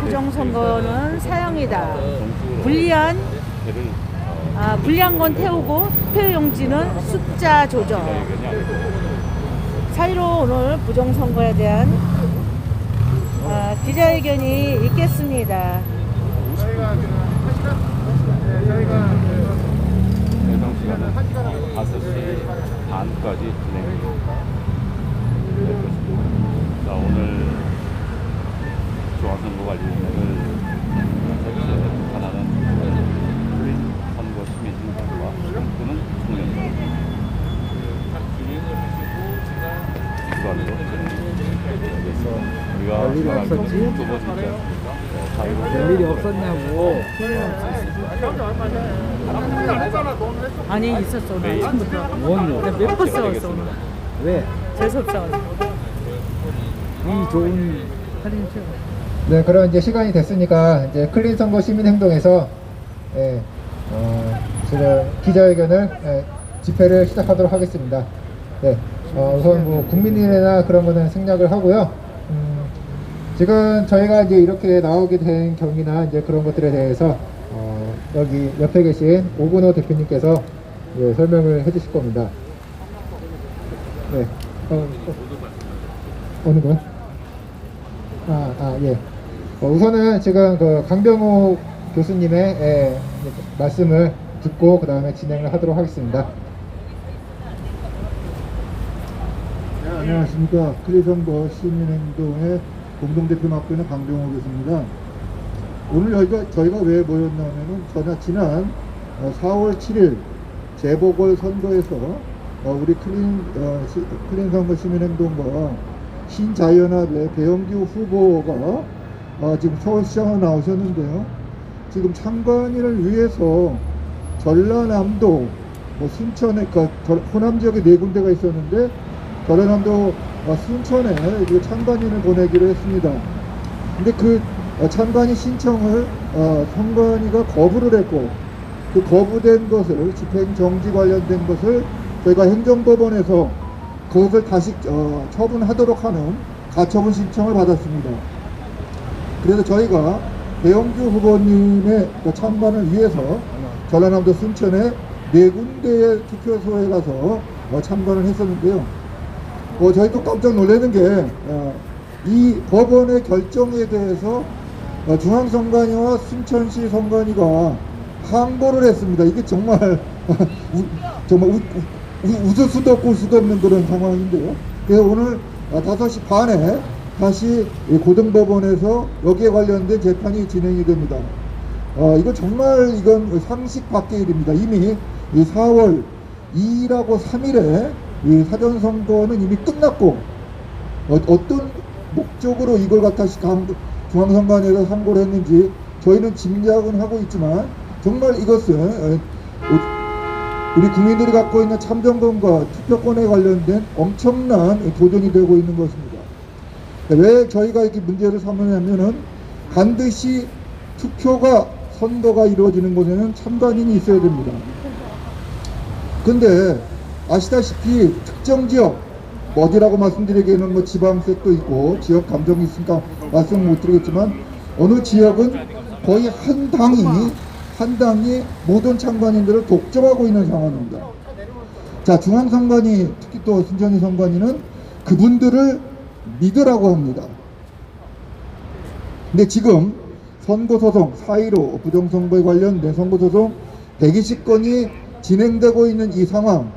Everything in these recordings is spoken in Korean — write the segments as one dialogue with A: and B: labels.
A: 부정선거는 사형이다. 불리한 건 태우고 투표용지는 숫자 조정. 사이로 오늘 부정선거에 대한 기자회견이 있겠습니다.
B: 예상 시간은 5시 반까지 진행될 것입니다. 자, 오늘 중앙선거 관리위원회를 설치해 하나는 선거 시민행동과 또는 총연설 주관으로 진행되겠습니다. 우리가
C: 별일이 없었지?
B: 두 번째
C: 별일이 없었냐고.
A: 아니 있었어 오늘 아침부터.
C: 뭔요?
A: 몇번 싸웠어 오늘.
C: 왜?
A: 재수없어가지고.
C: 이 좋은 사진 찍어.
D: 네, 그럼 이제 시간이 됐으니까 이제 클린 선거 시민 행동에서 지금 기자회견을 집회를 시작하도록 하겠습니다. 네, 우선 뭐 국민일이나 그런 거는 생략을 하고요. 지금 저희가 이제 이렇게 나오게 된 경위나 이제 그런 것들에 대해서 여기 옆에 계신 오근호 대표님께서 설명을 해주실 겁니다. 네, 어느 분? 예. 우선은 지금 그 강병욱 교수님의 말씀을 듣고 그 다음에 진행을 하도록 하겠습니다.
E: 네, 안녕하십니까. 클리선거 시민행동의 공동대표 맡고 있는 강병욱 교수입니다. 오늘 저희가 왜 모였냐면은 지난 4월 7일 재보궐선거에서 우리 클린선거 시민행동과 신자유연합의 배영규 후보가 지금 서울시장으로 나오셨는데요. 지금 참관인을 위해서 전라남도, 순천에, 호남 지역에 4군데가 있었는데 전라남도 순천에 참관인을 보내기로 했습니다. 근데 그 참관인 신청을 선관위가 거부를 했고, 그 거부된 것을, 집행정지 관련된 것을 저희가 행정법원에서 그것을 다시 처분하도록 하는 가처분 신청을 받았습니다. 그래서 저희가 배영규 후보님의 참관을 위해서 전라남도 순천에 4군데의 투표소에 가서 참관을 했었는데요. 저희도 깜짝 놀라는 게 이 법원의 결정에 대해서 중앙선관위와 순천시 선관위가 항고를 했습니다. 이게 정말 웃을 수도 없고 울 수도 없는 그런 상황인데요. 그래서 오늘 5시 반에 다시 고등법원에서 여기에 관련된 재판이 진행이 됩니다. 이거 정말 이건 상식 밖의 일입니다. 이미 4월 2일하고 3일에 이 사전선거는 이미 끝났고 어떤 목적으로 이걸 갖다시 중앙선관위에서 상고를 했는지 저희는 짐작은 하고 있지만 정말 이것은 우리 국민들이 갖고 있는 참정권과 투표권에 관련된 엄청난 도전이 되고 있는 것입니다. 왜 저희가 이렇게 문제를 삼느냐면은 반드시 선거가 이루어지는 곳에는 참관인이 있어야 됩니다. 근데 아시다시피 특정 지역, 어디라고 말씀드리기에는 지방색도 있고 지역 감정이 있으니까 말씀을 못 드리겠지만 어느 지역은 거의 한 당이 모든 참관인들을 독점하고 있는 상황입니다. 자, 중앙선관위, 특히 또 순천시 선관위는 그분들을 믿으라고 합니다. 근데 지금 선거소송, 4.15 부정선거에 관련된 선거소송 120건이 진행되고 있는 이 상황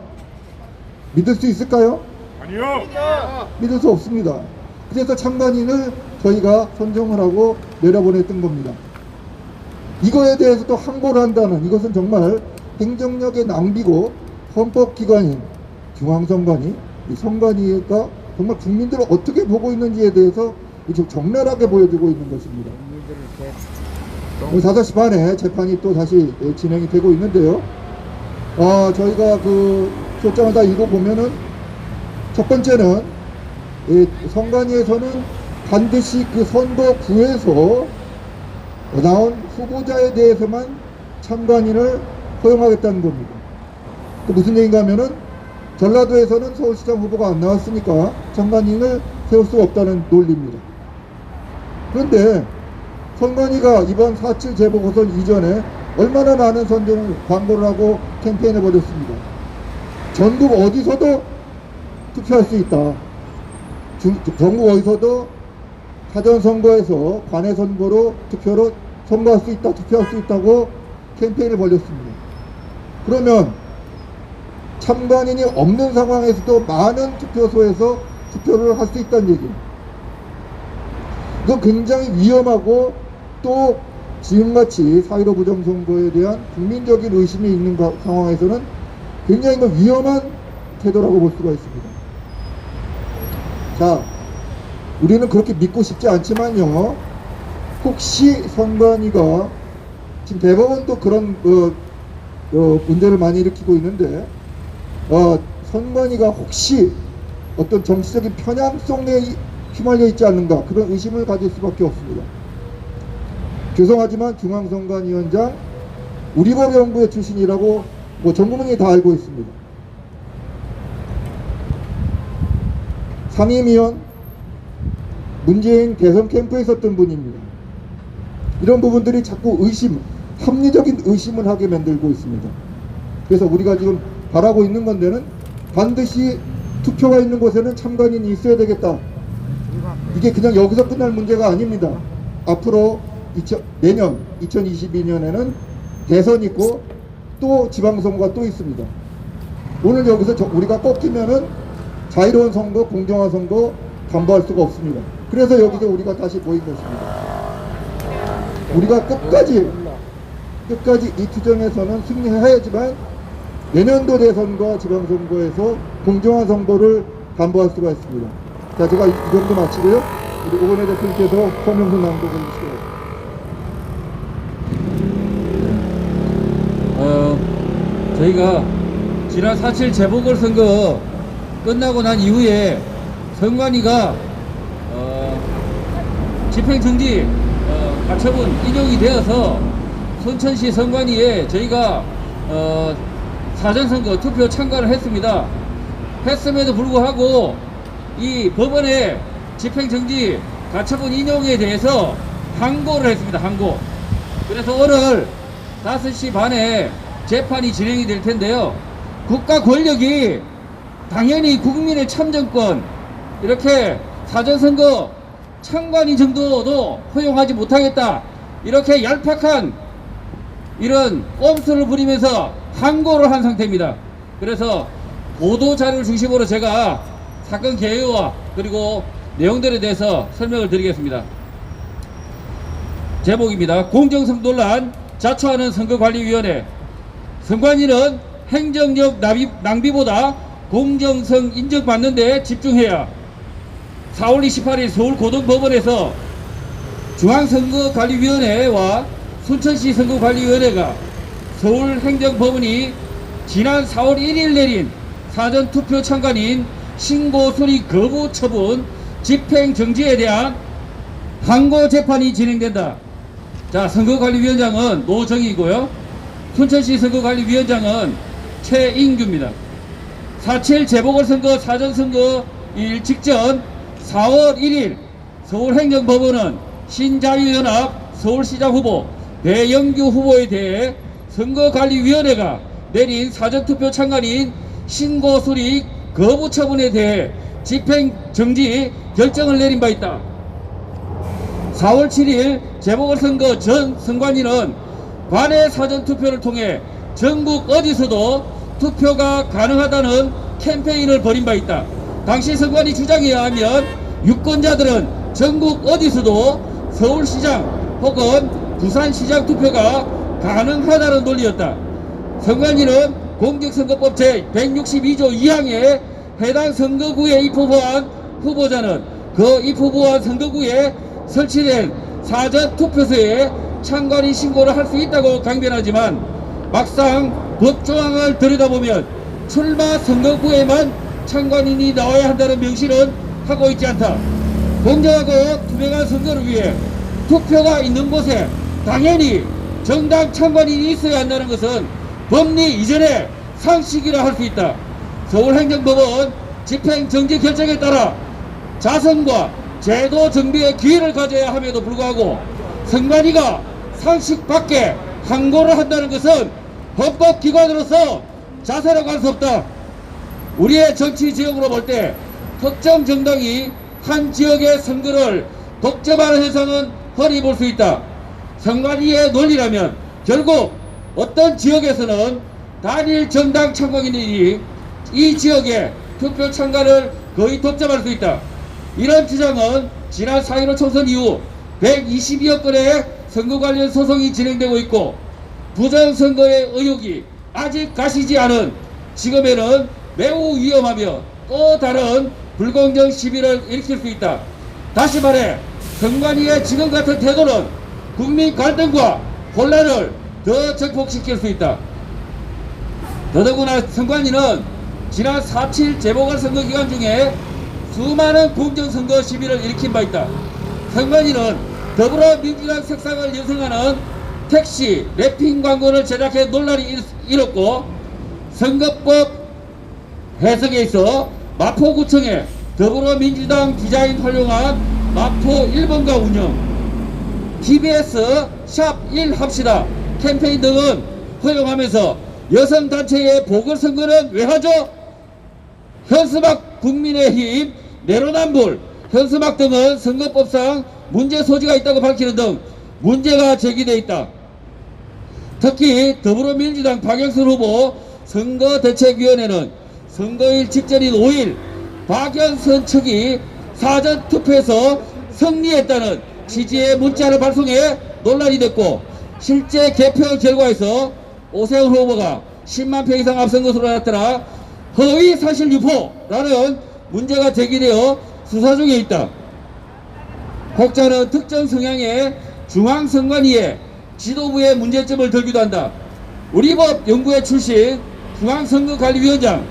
E: 믿을 수 있을까요? 아니요! 믿을 수 없습니다. 그래서 참관인을 저희가 선정을 하고 내려보냈던 겁니다. 이거에 대해서 또 항고를 한다는 이것은 정말 행정력의 낭비고 헌법기관인 중앙선관위, 이 선관위가 정말 국민들을 어떻게 보고 있는지에 대해서 적나라하게 보여주고 있는 것입니다. 5시 반에 재판이 또 다시 진행이 되고 있는데요. 저희가 그 소장을 다 읽어보면은 첫 번째는 선관위에서는 반드시 그 선거구에서 나온 후보자에 대해서만 참관인을 허용하겠다는 겁니다. 그 무슨 얘기인가 하면은 전라도에서는 서울시장 후보가 안 나왔으니까 참관인을 세울 수 없다는 논리입니다. 그런데 선관위가 이번 4.7 재보궐선 이전에 얼마나 많은 선전을 광고를 하고 캠페인을 벌였습니다. 전국 어디서도 투표할 수 있다. 전국 어디서도 사전선거에서 관외선거로 투표로 선거할 수 있다, 투표할 수 있다고 캠페인을 벌였습니다. 그러면 참관인이 없는 상황에서도 많은 투표소에서 투표를 할 수 있다는 얘기예요. 이건 굉장히 위험하고 또 지금같이 4.15 부정선거에 대한 국민적인 의심이 있는 상황에서는 굉장히 위험한 태도라고 볼 수가 있습니다. 자, 우리는 그렇게 믿고 싶지 않지만요, 혹시 선관위가 지금 대법원도 그런 문제를 많이 일으키고 있는데 선관위가 혹시 어떤 정치적인 편향성에 휘말려 있지 않는가, 그런 의심을 가질 수밖에 없습니다. 죄송하지만 중앙선관위원장 우리법연구회 출신이라고 전 국민이 다 알고 있습니다. 상임위원 문재인 대선 캠프에 있었던 분입니다. 이런 부분들이 자꾸 합리적인 의심을 하게 만들고 있습니다. 그래서 우리가 지금 바라고 있는 건데는 반드시 투표가 있는 곳에는 참관인이 있어야 되겠다. 이게 그냥 여기서 끝날 문제가 아닙니다. 앞으로 내년 2022년에는 대선이 있고 또 지방선거가 또 있습니다. 오늘 여기서 우리가 꺾이면은 자유로운 선거, 공정한 선거 담보할 수가 없습니다. 그래서 여기서 우리가 다시 모인 것입니다. 우리가 끝까지 이 투쟁에서는 승리해야지만 내년도 대선과 지방선거에서 공정한 선거를 담보할 수가 있습니다. 자, 제가 이 정도 마치고요. 우리 오건혜 대표님께서 서명서 낭독을 해주시고요.
C: 저희가 지난 4.7 재보궐선거 끝나고 난 이후에 선관위가 집행정지 가처분 인용이 되어서 순천시 선관위에 저희가 사전선거 투표 참가를 했습니다. 했음에도 불구하고 이 법원의 집행정지 가처분 인용에 대해서 항고를 했습니다. 항고. 그래서 오늘 5시 반에 재판이 진행이 될 텐데요. 국가 권력이 당연히 국민의 참정권, 이렇게 사전선거 참관인 정도도 허용하지 못하겠다, 이렇게 얄팍한 이런 꼼수를 부리면서 항고를 한 상태입니다. 그래서 보도자료를 중심으로 제가 사건 개요와 그리고 내용들에 대해서 설명을 드리겠습니다. 제목입니다. 공정성 논란 자초하는 선거관리위원회. 선관위는 행정력 낭비보다 공정성 인정받는 데 집중해야 4월 28일 서울고등법원에서 중앙선거관리위원회와 순천시 선거관리위원회가 서울행정법원이 지난 4월 1일 내린 사전투표 참관인 신고 수리 거부 처분 집행정지에 대한 항고 재판이 진행된다. 자, 선거관리위원장은 노정희고요. 순천시 선거관리위원장은 최인규입니다. 4.7 재보궐선거 사전선거일 직전 4월 1일 서울행정법원은 신자유연합 서울시장 후보 배영규 후보에 대해 선거관리위원회가 내린 사전투표 참관인 신고 수리 거부 처분에 대해 집행정지 결정을 내린 바 있다. 4월 7일 재보궐선거 전 선관위는 관외 사전투표를 통해 전국 어디서도 투표가 가능하다는 캠페인을 벌인 바 있다. 당시 선관위 주장에 의하면 유권자들은 전국 어디서도 서울시장 혹은 부산시장 투표가 가능하다는 논리였다. 선관위는 공직선거법 제162조 2항에 해당 선거구에 입후보한 후보자는 그 입후보한 선거구에 설치된 사전투표소에 참관인 신고를 할 수 있다고 강변하지만 막상 법조항을 들여다보면 출마 선거구에만 참관인이 나와야 한다는 명시는 하고 있지 않다. 공정하고 투명한 선거를 위해 투표가 있는 곳에 당연히 정당 참관인이 있어야 한다는 것은 법리 이전의 상식이라 할 수 있다. 서울행정법원 집행정지 결정에 따라 자성과 제도 정비의 기회를 가져야 함에도 불구하고 선관위가 상식 밖에 항고를 한다는 것은 헌법기관으로서 자세라고 할 수 없다. 우리의 정치 지역으로 볼 때 특정 정당이 한 지역의 선거를 독점하는 현상은 흔히 볼 수 있다. 선관위의 논리라면 결국 어떤 지역에서는 단일 정당 참관인이 이 지역의 투표 참가를 거의 독점할 수 있다. 이런 주장은 지난 4.15 총선 이후 122여 건의 선거 관련 소송이 진행되고 있고 부정선거의 의혹이 아직 가시지 않은 지금에는 매우 위험하며 또 다른 불공정 시비를 일으킬 수 있다. 다시 말해 선관위의 지금 같은 태도는 국민 갈등과 혼란을 더 증폭시킬 수 있다. 더더구나 선관위는 지난 4.7 재보궐선거 기간 중에 수많은 공정선거 시비를 일으킨 바 있다. 선관위는 더불어민주당 색상을 연상하는 택시 랩핑 광고를 제작해 논란이 일었고 선거법 해석에 있어 마포구청에 더불어민주당 디자인 활용한 마포 1번가 운영, TBS 샵 1 합시다 캠페인 등은 허용하면서 여성단체의 보궐선거는 왜 하죠? 현수막 국민의힘 내로남불 현수막 등은 선거법상 문제 소지가 있다고 밝히는 등 문제가 제기되어 있다. 특히 더불어민주당 박영선 후보 선거대책위원회는 선거일 직전인 5일 박영선 측이 사전투표에서 승리했다는 취지의 문자를 발송해 논란이 됐고 실제 개표 결과에서 오세훈 후보가 10만 표 이상 앞선 것으로 나타나 허위 사실 유포라는 문제가 제기되어 수사 중에 있다. 혹자는 특정 성향의 중앙선관위의 지도부의 문제점을 들기도 한다. 우리법 연구회 출신 중앙선거관리위원장,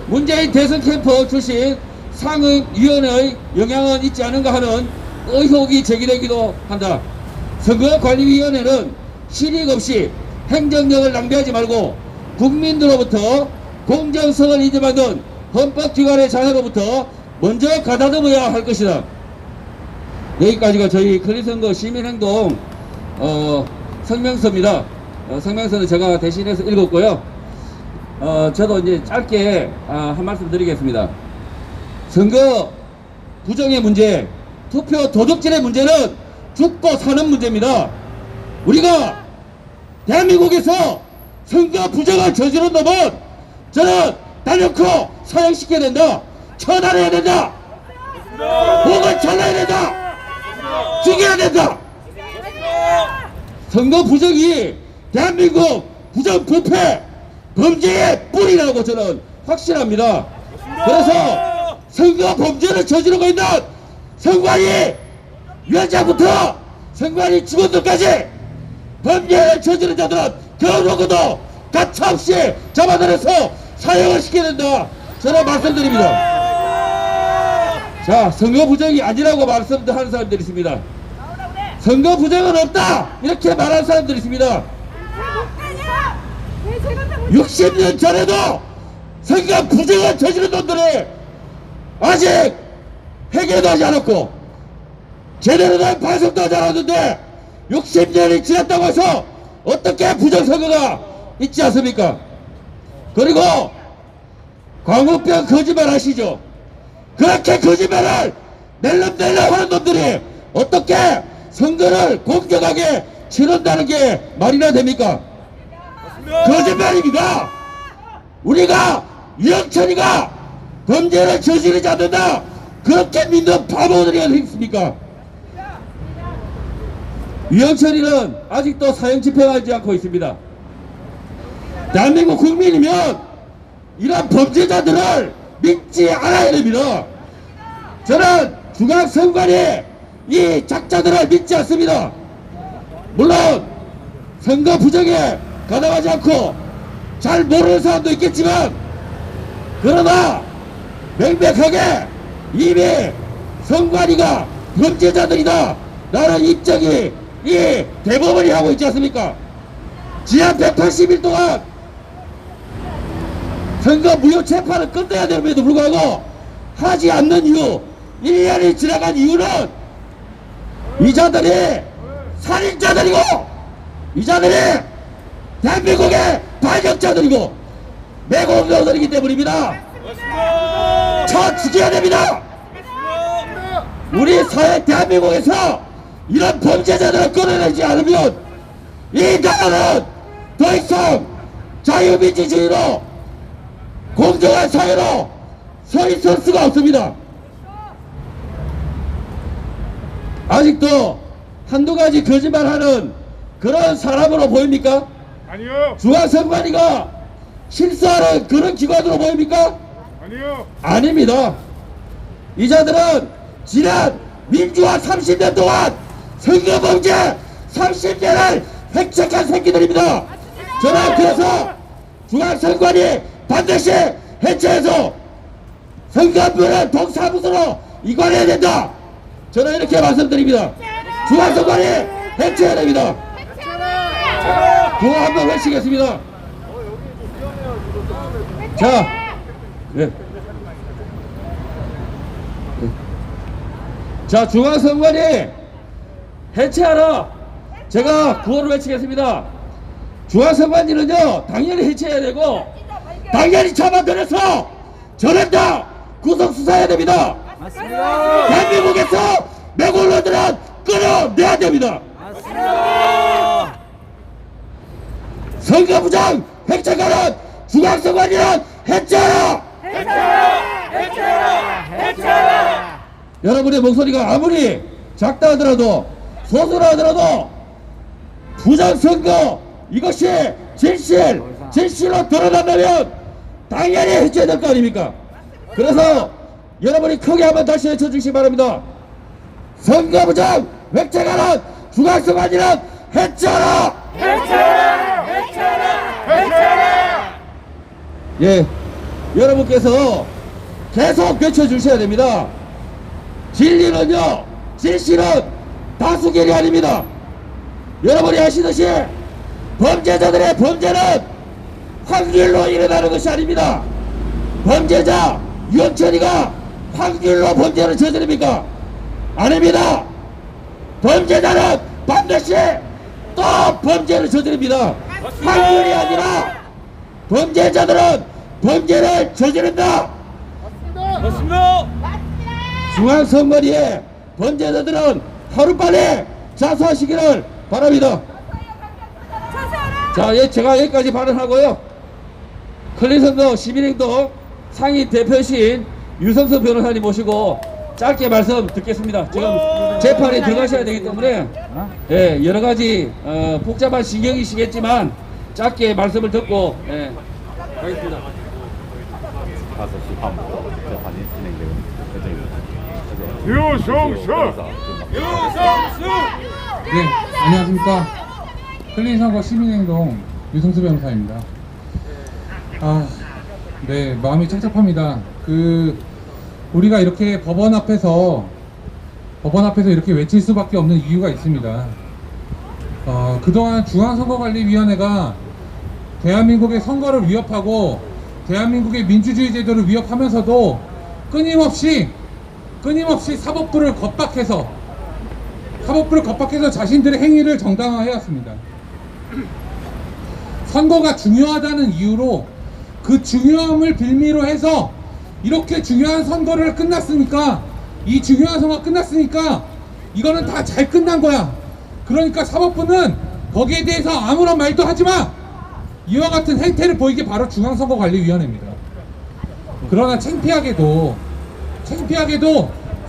C: 문재인 대선 캠프 출신 상임위원의 영향은 있지 않은가 하는 의혹이 제기되기도 한다. 선거관리위원회는 실익 없이 행정력을 낭비하지 말고 국민들로부터 공정성을 인정받은 헌법기관의 자세로부터 먼저 가다듬어야 할 것이다. 여기까지가 저희 클리선거 시민행동 성명서입니다. 성명서는 제가 대신해서 읽었고요. 저도 이제 짧게 한 말씀 드리겠습니다. 선거 부정의 문제, 투표 도둑질의 문제는 죽고 사는 문제입니다. 우리가 대한민국에서 선거 부정을 저지른 놈은 저는 단연코 사형시켜야 된다. 처단해야 된다. 목을 잘라야 된다. 죽여야 된다. 선거 부정이 대한민국 부정 부패 범죄의 뿌리라고 저는 확신합니다. 그래서 선거 범죄를 저지르고 있는 선관위 위원장부터 선관위 직원들까지 범죄를 저지른 자들은 겨우고도 가차없이 잡아들여서 사형을 시켜야 된다. 저는 말씀드립니다. 자, 선거 부정이 아니라고 말씀하는 사람들이 있습니다. 선거 부정은 없다 이렇게 말하는 사람들이 있습니다. 60년 전에도 선거 부정을 저지른 놈들이 아직 해결도 하지 않았고 제대로 된 반성도 하지 않았는데 60년이 지났다고 해서 어떻게 부정선거가 있지 않습니까? 그리고 광우병 거짓말 하시죠. 그렇게 거짓말을 낼름낼름 하는 놈들이 어떻게 선거를 공정하게 치른다는 게 말이나 됩니까? 거짓말입니다. 우리가 이영철이가 범죄를 저지르지 않는다 그렇게 믿는 바보들이 어디 있습니까? 이영철이는 아직도 사형 집행하지 않고 있습니다. 대한민국 국민이면 이런 범죄자들을 믿지 않아야 됩니다. 저는 중앙선관위 이 작자들을 믿지 않습니다. 물론 선거 부정에 가담하지 않고 잘 모르는 사람도 있겠지만 그러나 명백하게 이미 선관위가 범죄자들이다 라는 입장이 이 대법원이 하고 있지 않습니까? 지난 180일 동안 선거 무효 재판을 끝내야 됨에도 불구하고 하지 않는 이유 1년이 지나간 이유는 이 자들이 자들이고 이 자들이 대한민국의 반역자들이고 매국노들이기 때문입니다. 쳐 죽여야 됩니다. 우리 사회 대한민국에서 이런 범죄자들을 끌어내지 않으면 이 나라는 더 이상 자유민주주의로 공정한 사회로 서 있을 수가 없습니다. 아직도 한두 가지 거짓말하는 그런 사람으로 보입니까?
F: 아니요.
C: 중앙선관위가 실수하는 그런 기관으로 보입니까?
F: 아니요.
C: 아닙니다. 이 자들은 지난 민주화 30년 동안 선거범죄 30년을 획책한 새끼들입니다. 저는 그래서 중앙선관위 반드시 해체해서 선거법을 동사무소로 이관해야 된다. 저는 이렇게 말씀드립니다. 중앙선관위 해체해야 됩니다. 구호 한번 외치겠습니다. 자, 네. 자, 중앙선관위 해체하라. 제가 구호를 외치겠습니다. 중앙선관위는요, 당연히 해체해야 되고, 당연히 잡아들여서 전원다 구속수사해야 됩니다.
A: 맞습니다.
C: 대한민국에서 매국노들은 끌어내야 됩니다.
A: 맞습니다.
C: 선거부장 획책하는 중앙선관위는 해체하라.
A: 해체하라.
C: 여러분의 목소리가 아무리 작다 하더라도 소소라 하더라도 부정선거 이것이 진실로 드러난다면 당연히 해체해야 될 거 아닙니까? 그래서 여러분이 크게 한번 다시 외쳐주시기 바랍니다. 선거부장 획책하는 중앙선관위는 해체하라. 예, 여러분께서 계속 외쳐주셔야 됩니다. 진리는요, 진실은 다수결이 아닙니다. 여러분이 아시듯이 범죄자들의 범죄는 확률로 일어나는 것이 아닙니다. 범죄자 유영철이가 확률로 범죄를 저지릅니까? 아닙니다. 범죄자는 반드시 또 범죄를 저지릅니다. 확률이 아니라 범죄자들은 범죄를 저지른다.
F: 맞습니다.
C: 중앙선관위의 범죄자들은 하루빨리 자수하시기를 바랍니다. 자, 예, 제가 여기까지 발언하고요. 클린선거 시민행동 상임 대표신 유성석 변호사님 모시고 짧게 말씀 듣겠습니다. 지금 재판에 들어가셔야 되기 때문에 예, 여러 가지 복잡한 신경이시겠지만 짧게 말씀을 듣고 예, 가겠습니다.
B: 5시 반부터 재판이 진행되는 예정입니다.
F: 유성수.
G: 네, 안녕하십니까. 클린선거 시민행동 유성수 변호사입니다. 네, 마음이 착잡합니다. 우리가 이렇게 법원 앞에서 이렇게 외칠 수밖에 없는 이유가 있습니다. 그동안 중앙선거관리위원회가 대한민국의 선거를 위협하고 대한민국의 민주주의 제도를 위협하면서도 끊임없이 사법부를 겁박해서 자신들의 행위를 정당화해왔습니다. 선거가 중요하다는 이유로 그 중요함을 빌미로 해서 이렇게 중요한 선거를 끝났으니까 이 중요한 선거가 끝났으니까 이거는 다 잘 끝난 거야. 그러니까 사법부는 거기에 대해서 아무런 말도 하지마. 이와 같은 행태를 보이는 게 바로 중앙선거관리위원회입니다. 그러나 창피하게도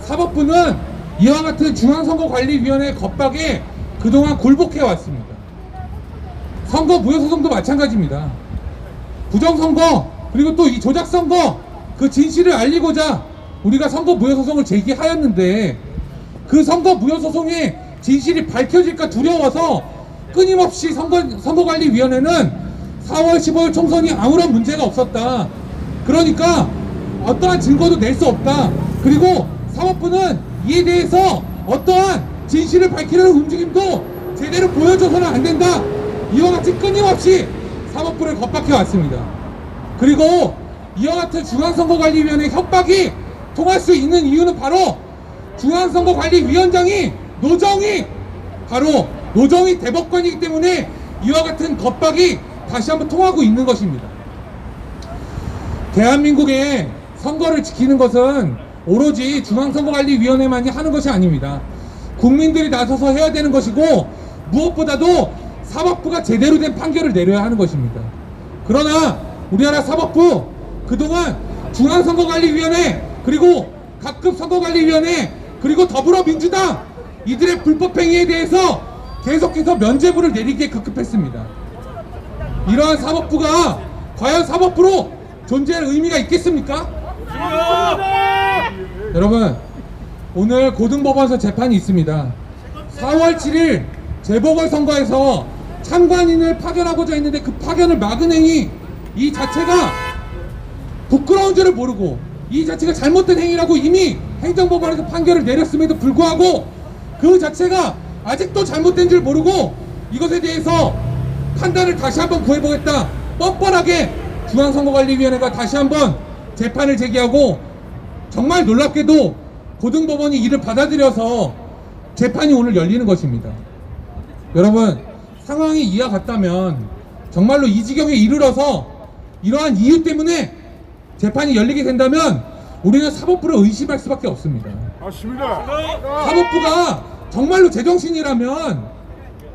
G: 사법부는 이와 같은 중앙선거관리위원회의 겁박에 그동안 굴복해왔습니다. 선거 무효소송도 마찬가지입니다. 부정선거 그리고 또 이 조작선거 그 진실을 알리고자 우리가 선거 무효소송을 제기하였는데 그 선거 무효소송의 진실이 밝혀질까 두려워서 끊임없이 선거관리위원회는 4월 15일 총선이 아무런 문제가 없었다. 그러니까 어떠한 증거도 낼 수 없다. 그리고 사법부는 이에 대해서 어떠한 진실을 밝히려는 움직임도 제대로 보여줘서는 안 된다. 이와 같이 끊임없이 사법부를 겁박해 왔습니다. 그리고 이와 같은 중앙선거관리위원회 협박이 통할 수 있는 이유는 바로 중앙선거관리위원장이 노정이 바로 노정이 대법관이기 때문에 이와 같은 겁박이 다시 한번 통하고 있는 것입니다. 대한민국의 선거를 지키는 것은 오로지 중앙선거관리위원회만이 하는 것이 아닙니다. 국민들이 나서서 해야 되는 것이고, 무엇보다도 사법부가 제대로 된 판결을 내려야 하는 것입니다. 그러나 우리나라 사법부 그동안 중앙선거관리위원회, 그리고 각급 선거관리위원회, 그리고 더불어민주당 이들의 불법행위에 대해서 계속해서 면죄부를 내리기에 급급했습니다. 이러한 사법부가 과연 사법부로 존재할 의미가 있겠습니까? 여러분, 오늘 고등법원에서 재판이 있습니다. 4월 7일 재보궐선거에서 참관인을 파견하고자 했는데 그 파견을 막은 행위, 이 자체가 부끄러운 줄을 모르고 이 자체가 잘못된 행위라고 이미 행정법원에서 판결을 내렸음에도 불구하고 그 자체가 아직도 잘못된 줄 모르고 이것에 대해서 판단을 다시 한번 구해보겠다, 뻔뻔하게 중앙선거관리위원회가 다시 한번 재판을 제기하고, 정말 놀랍게도 고등법원이 이를 받아들여서 재판이 오늘 열리는 것입니다. 여러분, 상황이 이와 같다면 정말로 이 지경에 이르러서 이러한 이유 때문에 재판이 열리게 된다면 우리는 사법부를 의심할 수밖에 없습니다.
F: 맞습니다.
G: 사법부가 정말로 제정신이라면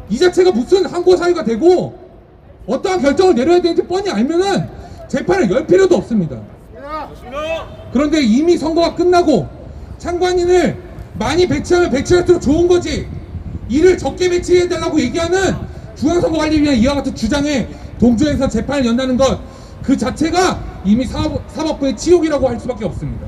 G: 이 자체가 무슨 항고사유가 되고 어떠한 결정을 내려야 되는지 뻔히 알면은 재판을 열 필요도 없습니다. 그런데 이미 선거가 끝나고 참관인을 많이 배치하면 배치할수록 좋은 거지, 이를 적게 배치해달라고 얘기하는 중앙선거관리위원회 이와 같은 주장에 동조해서 재판을 연다는 것 그 자체가 이미 사법부의 치욕이라고 할 수밖에 없습니다.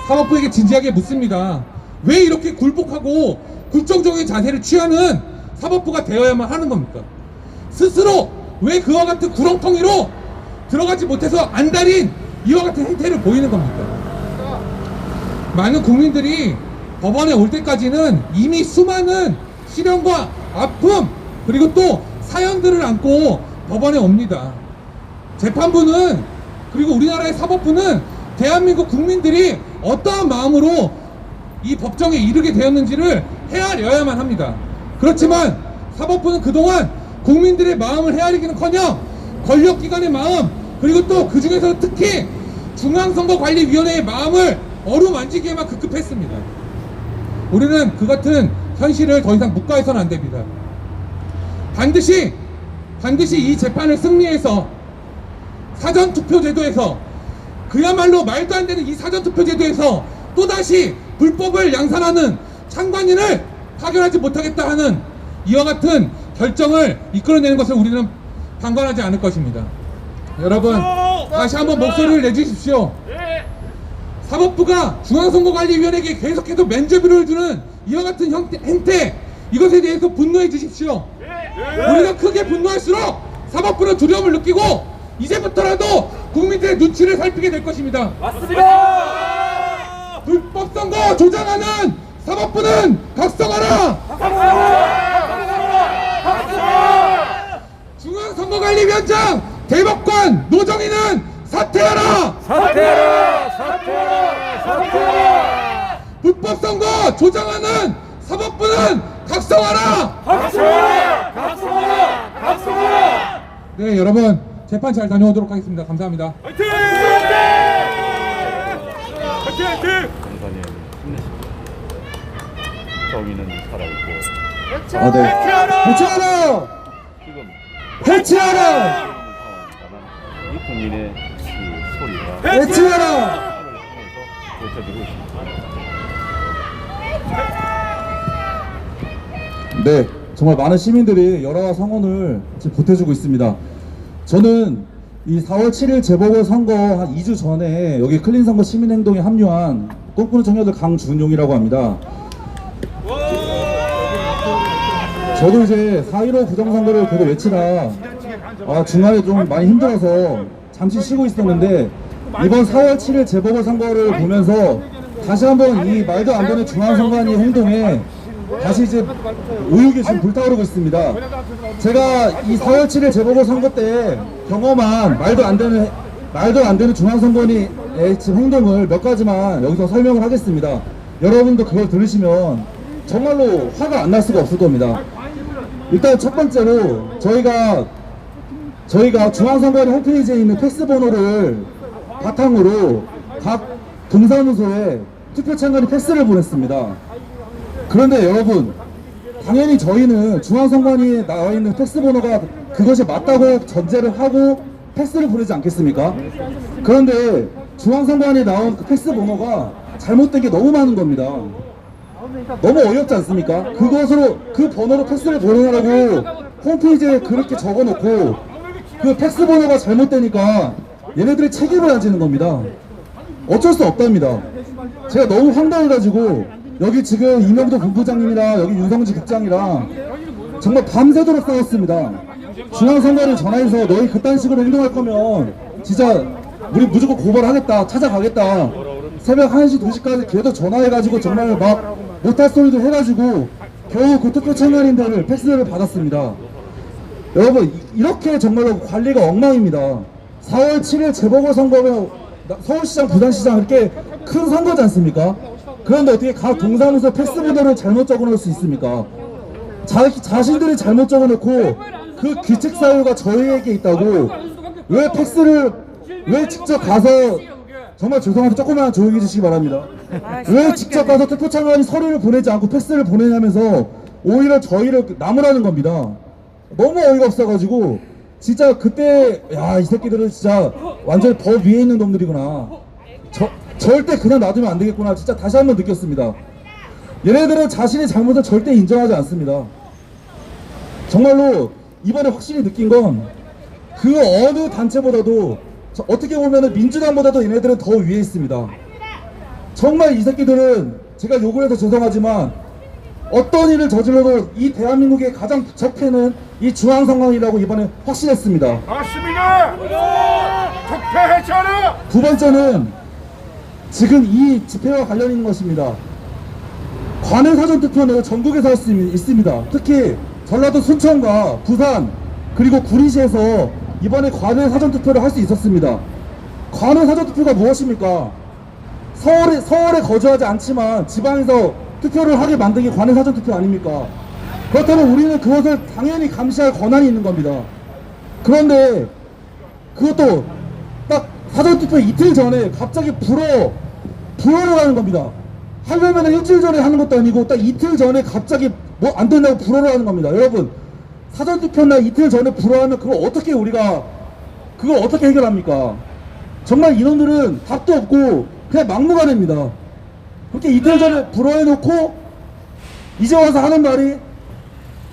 G: 사법부에게 진지하게 묻습니다. 왜 이렇게 굴복하고 굴종적인 자세를 취하는 사법부가 되어야만 하는 겁니까? 스스로 왜 그와 같은 구렁텅이로 들어가지 못해서 안달인 이와 같은 행태를 보이는 겁니까? 많은 국민들이 법원에 올 때까지는 이미 수많은 시련과 아픔, 그리고 또 사연들을 안고 법원에 옵니다. 재판부는, 그리고 우리나라의 사법부는 대한민국 국민들이 어떠한 마음으로 이 법정에 이르게 되었는지를 헤아려야만 합니다. 그렇지만 사법부는 그동안 국민들의 마음을 헤아리기는커녕 권력기관의 마음, 그리고 또 그 중에서 특히 중앙선거관리위원회의 마음을 어루만지기에만 급급했습니다. 우리는 그 같은 현실을 더 이상 묵과해서는 안 됩니다. 반드시 이 재판을 승리해서 사전투표제도에서, 그야말로 말도 안 되는 이 사전투표제도에서 또다시 불법을 양산하는 참관인을 파견하지 못하겠다 하는 이와 같은 결정을 이끌어내는 것을 우리는 방관하지 않을 것입니다. 여러분, 다시 한번 목소리를 내주십시오. 사법부가 중앙선거관리위원회에게 계속해서 면죄부를 주는 이와 같은 행태, 이것에 대해서 분노해 주십시오. 우리가 크게 분노할수록 사법부는 두려움을 느끼고 이제부터라도 국민들의 눈치를 살피게 될 것입니다. 맞습니다. 불법 선거 조장하는 사법부는 각성하라. 중앙선거관리위원장 대법관 노정희는 사퇴하라. 불법 선거 조장하는 사법부는 각성하라. 네, 여러분, 재판 잘 다녀오도록 하겠습니다. 감사합니다.
F: 화이팅!
B: 강사님 힘내십시오. 정의는 살아있고
E: 해체하라!
B: 지금
E: 해체하라!
B: 이 국민의 이 소리가
E: 해체하라!
B: 외쳐지고 있습니다.
H: 네, 정말 많은 시민들이 여러 성원을 지금 보태주고 있습니다. 저는 이 4월 7일 재보궐선거 한 2주 전에 여기 클린선거 시민행동에 합류한 꿈꾸는 청년들 강준용이라고 합니다. 저도 이제 4.15 부정선거를 계속 외치다 중간에 좀 많이 힘들어서 잠시 쉬고 있었는데, 이번 4월 7일 재보궐선거를 보면서 다시 한번 이 말도 안 되는 중앙선관위 행동에 다시 이제 의욕이 지금 불타오르고 있습니다. 제가 이 4월 7일 재보궐선거 때 경험한 말도 안 되는 중앙선관위의 지금 행동을 몇 가지만 여기서 설명을 하겠습니다. 여러분도 그걸 들으시면 정말로 화가 안 날 수가 없을 겁니다. 일단 첫 번째로 저희가 중앙선관위 홈페이지에 있는 팩스 번호를 바탕으로 각 동사무소에 투표 참관인 팩스를 보냈습니다. 그런데 여러분, 당연히 저희는 중앙선관위에 나와 있는 팩스 번호가 그것이 맞다고 전제를 하고 팩스를 보내지 않겠습니까? 그런데 중앙선관위에 나온 그 팩스 번호가 잘못된 게 너무 많은 겁니다. 너무 어이없지 않습니까? 그 번호로 팩스를 보내라고 홈페이지에 그렇게 적어놓고 그 팩스 번호가 잘못되니까 얘네들이 책임을 안 지는 겁니다. 어쩔 수 없답니다. 제가 너무 황당해가지고 여기 지금 이명도 본부장님이랑 여기 윤성지 국장이랑 정말 밤새도록 싸웠습니다. 중앙선관위 전화해서 너희 그딴 식으로 행동할 거면 진짜 우리 무조건 고발하겠다, 찾아가겠다. 새벽 1시, 2시까지 계속 전화해가지고 정말 막 못할 소리도 해가지고 겨우 그 투표 참관인들을 팩스를 받았습니다. 여러분, 이렇게 정말로 관리가 엉망입니다. 4월 7일 재보궐선거면 서울시장, 부산시장 이렇게 큰 선거지 않습니까? 그런데 어떻게 각 동사무소 팩스 번호를 잘못 적어놓을 수 있습니까? 자신들이 잘못 적어놓고 그 규칙 사유가 저희에게 있다고 왜 직접 가서, 정말 죄송한데 조금만 조용히 해주시기 바랍니다. 왜 직접 가서 투표 참관인 서류를 보내지 않고 팩스를 보내냐면서 오히려 저희를 나무라는 겁니다. 너무 어이가 없어가지고 진짜 그때 야, 이 새끼들은 진짜 완전히 법 위에 있는 놈들이구나. 절대 그냥 놔두면 안 되겠구나. 진짜 다시 한번 느꼈습니다. 얘네들은 자신의 잘못을 절대 인정하지 않습니다. 정말로 이번에 확실히 느낀 건 그 어느 단체보다도 어떻게 보면 민주당보다도 얘네들은 더 위에 있습니다. 정말 이 새끼들은 제가 욕을 해서 죄송하지만 어떤 일을 저질러도 이 대한민국의 가장 적폐는 이 중앙선관위라고 이번에 확신했습니다.
F: 맞습니다. 적폐 해체하라.
H: 두 번째는 지금 이 집회와 관련 있는 것입니다. 관외 사전투표는 전국에서 할 수 있습니다. 특히 전라도 순천과 부산 그리고 구리시에서 이번에 관외 사전투표를 할 수 있었습니다. 관외 사전투표가 무엇입니까? 서울에 거주하지 않지만 지방에서 투표를 하게 만든 게 관외 사전투표 아닙니까? 그렇다면 우리는 그것을 당연히 감시할 권한이 있는 겁니다. 그런데 그것도 딱 사전투표 이틀 전에 갑자기 불어를 하는 겁니다. 하려면 일주일 전에 하는 것도 아니고 딱 이틀 전에 갑자기 뭐 안 된다고 불어를 하는 겁니다. 여러분, 사전투표날 이틀 전에 불어하면 그걸 어떻게 해결합니까? 정말 이놈들은 답도 없고 그냥 막무가내입니다. 그렇게 이틀 전에 불어해놓고 이제 와서 하는 말이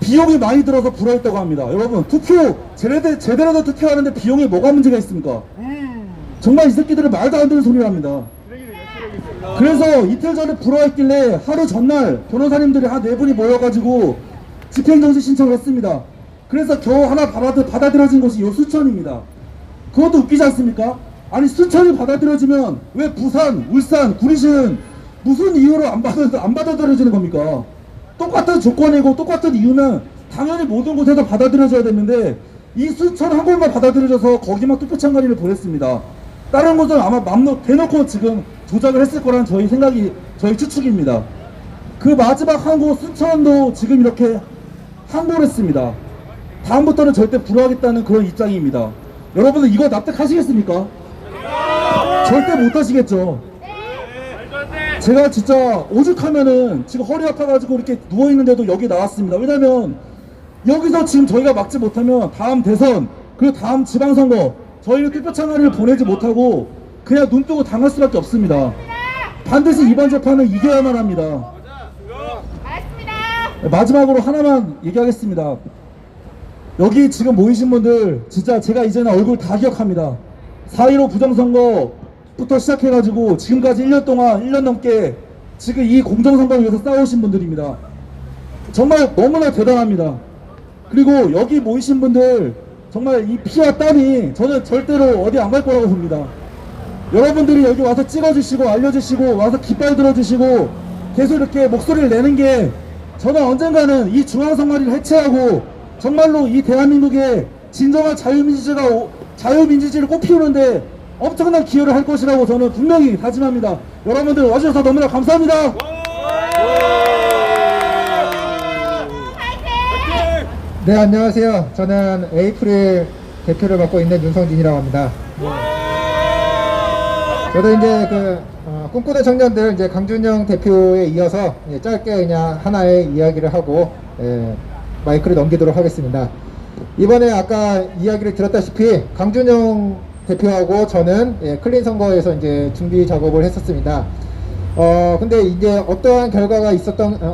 H: 비용이 많이 들어서 불어했다고 합니다. 여러분, 투표 제대로 투표하는데 비용이 뭐가 문제가 있습니까? 정말 이 새끼들은 말도 안 되는 소리를 합니다. 그래서 이틀 전에 불어했길래 하루 전날 변호사님들이 한 4분이 모여가지고 집행정지 신청을 했습니다. 그래서 겨우 하나 받아들여진 것이 요 수천입니다. 그것도 웃기지 않습니까? 아니, 수천이 받아들여지면 왜 부산, 울산, 구리시는 무슨 이유로 안 받아들여지는 겁니까? 똑같은 조건이고 똑같은 이유는 당연히 모든 곳에서 받아들여져야 되는데 이 수천 한 곳만 받아들여져서 거기만 투표 참관인을 보냈습니다. 다른 곳은 아마 대놓고 지금 조작을 했을 거란 저희 추측입니다. 그 마지막 한 곳 순천도 지금 이렇게 항보를 했습니다. 다음부터는 절대 불허하겠다는 그런 입장입니다. 여러분들 이거 납득하시겠습니까? 절대 못하시겠죠. 제가 진짜 오죽하면은 지금 허리 아파가지고 이렇게 누워있는데도 여기 나왔습니다. 왜냐면 여기서 지금 저희가 막지 못하면 다음 대선 그리고 다음 지방선거 저희는 투표 참관인을 보내지 못하고 그냥 눈 뜨고 당할 수밖에 없습니다. 반드시 이번 재판을 이겨야만 합니다. 마지막으로 하나만 얘기하겠습니다. 여기 지금 모이신 분들 진짜 제가 이제는 얼굴 다 기억합니다. 4.15 부정선거부터 시작해가지고 지금까지 1년 동안 1년 넘게 지금 이 공정선거를 위해서 싸우신 분들입니다. 정말 너무나 대단합니다. 그리고 여기 모이신 분들 정말 이 피와 땀이 저는 절대로 어디 안 갈 거라고 봅니다. 여러분들이 여기 와서 찍어주시고 알려주시고 와서 깃발 들어주시고 계속 이렇게 목소리를 내는 게 저는 언젠가는 이 중앙선관위를 해체하고 정말로 이 대한민국의 진정한 자유민주주의를 꽃피우는데 엄청난 기여를 할 것이라고 저는 분명히 다짐합니다. 여러분들 와주셔서 너무나 감사합니다.
D: 네, 안녕하세요. 저는 에이프릴 대표를 맡고 있는 윤성진이라고 합니다. 저도 이제 꿈꾸는 청년들 이제 강준영 대표에 이어서 짧게 그냥 하나의 이야기를 하고 마이크를 넘기도록 하겠습니다. 이번에 아까 이야기를 들었다시피 강준영 대표하고 저는 클린 선거에서 이제 준비 작업을 했었습니다. 근데 이제 어떠한 결과가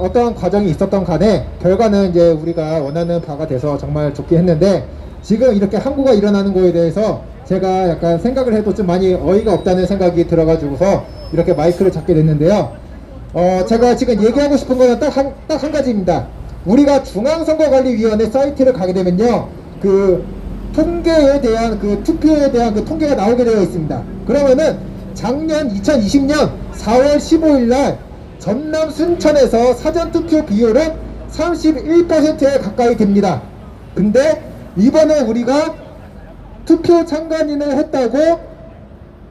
D: 어떠한 과정이 있었던 간에 결과는 이제 우리가 원하는 바가 돼서 정말 좋긴 했는데, 지금 이렇게 항구가 일어나는 거에 대해서 제가 약간 생각을 해도 좀 많이 어이가 없다는 생각이 들어가지고서 이렇게 마이크를 잡게 됐는데요. 제가 지금 얘기하고 싶은 거는 딱 한 가지입니다. 우리가 중앙선거관리위원회 사이트를 가게 되면요, 그 통계에 대한 투표에 대한 통계가 나오게 되어 있습니다. 그러면은 작년 2020년 4월 15일 날 전남 순천에서 사전투표 비율은 31%에 가까이 됩니다. 근데 이번에 우리가 투표 참관인을 했다고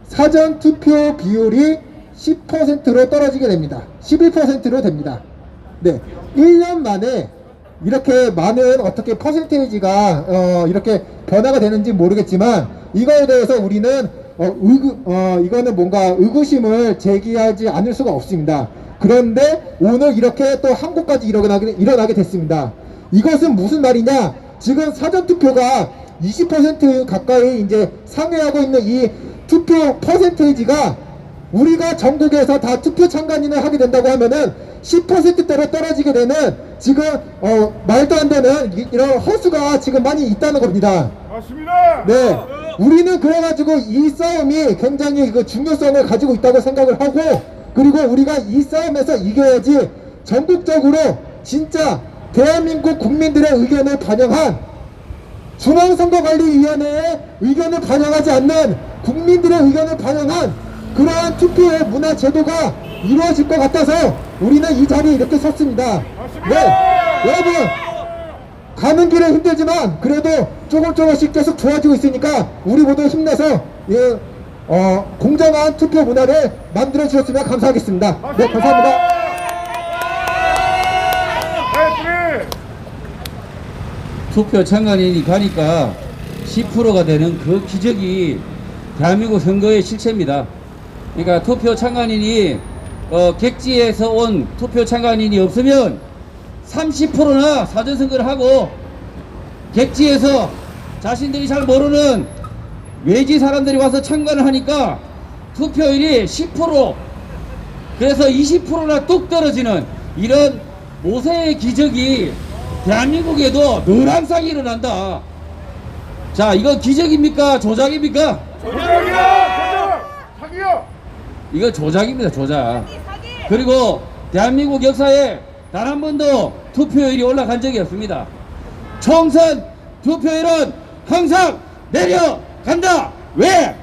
D: 사전투표 비율이 10%로 떨어지게 됩니다. 11%로 됩니다. 네, 1년 만에 이렇게 많은 어떻게 퍼센테이지가 이렇게 변화가 되는지 모르겠지만, 이거에 대해서 우리는 이거는 뭔가 의구심을 제기하지 않을 수가 없습니다. 그런데 오늘 이렇게 또 한국까지 일어나게 됐습니다. 이것은 무슨 말이냐? 지금 사전투표가 20% 가까이 이제 상회하고 있는 이 투표 퍼센테이지가 우리가 전국에서 다 투표 참관인을 하게 된다고 하면은 10%대로 떨어지게 되는, 지금 말도 안 되는 이런 허수가 지금 많이 있다는 겁니다.
F: 맞습니다.
D: 네, 우리는 그래가지고 이 싸움이 굉장히 중요성을 가지고 있다고 생각을 하고, 그리고 우리가 이 싸움에서 이겨야지 전국적으로 진짜 대한민국 국민들의 의견을 반영한, 중앙선거관리위원회의 의견을 반영하지 않는 국민들의 의견을 반영한 그러한 투표의 문화 제도가 이루어질 것 같아서 우리는 이 자리에 이렇게 섰습니다. 네, 여러분, 가는 길은 힘들지만 그래도 조금씩 계속 좋아지고 있으니까 우리 모두 힘내서 공정한 투표 문화를 만들어 주셨으면 감사하겠습니다. 네, 감사합니다.
C: 투표 참관인이 가니까 10%가 되는 그 기적이 대한민국 선거의 실체입니다. 그러니까 투표 참관인이 객지에서 온 투표 참관인이 없으면 30%나 사전선거를 하고 객지에서 자신들이 잘 모르는 외지 사람들이 와서 참관을 하니까 투표율이 10%, 그래서 20%나 뚝 떨어지는 이런 모세의 기적이 대한민국에도 늘 항상 일어난다. 자, 이거 기적입니까? 조작입니까?
F: 조작이야! 사기야!
C: 이거 조작입니다. 조작. 그리고 대한민국 역사에 단 한 번도 투표율이 올라간 적이 없습니다. 총선 투표율은 항상 내려간다. 왜?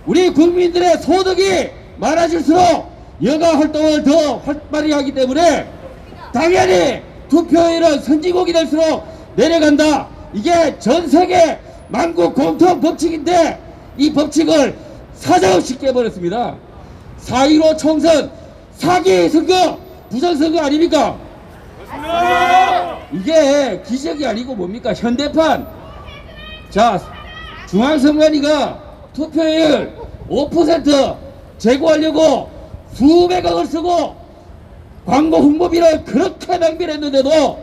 C: 우리 국민들의 소득이 많아질수록 여가 활동을 더 활발히 하기 때문에 당연히 투표율은 선진국이 될수록 내려간다. 이게 전 세계 만국 공통 법칙인데 이 법칙을 사자없이 깨버렸습니다. 4.15 총선 사기 선거, 부정선거 아닙니까? 이게 기적이 아니고 뭡니까? 현대판. 자, 중앙선관위가 투표율 5% 제고하려고 수백억을 쓰고 광고 홍보비를 그렇게 낭비를 했는데도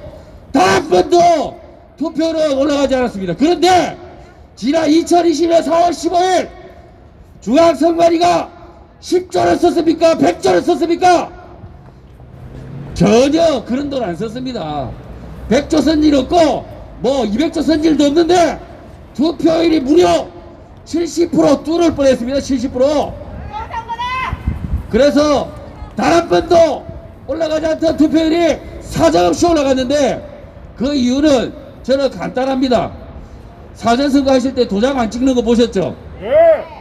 C: 단 한 번도 투표율은 올라가지 않았습니다. 그런데 지난 2020년 4월 15일 중앙선관위가 10조를 썼습니까? 100조를 썼습니까? 전혀 그런 돈 안 썼습니다. 100조 쓴 일 없고 뭐 200조 쓴 일도 없는데 투표율이 무려 70% 뚫을 뻔했습니다. 70%. 그래서 단 한 번도 올라가지 않던 투표율이 사정없이 올라갔는데 그 이유는 저는 간단합니다. 사전선거 하실 때 도장 안 찍는 거 보셨죠?
F: 네.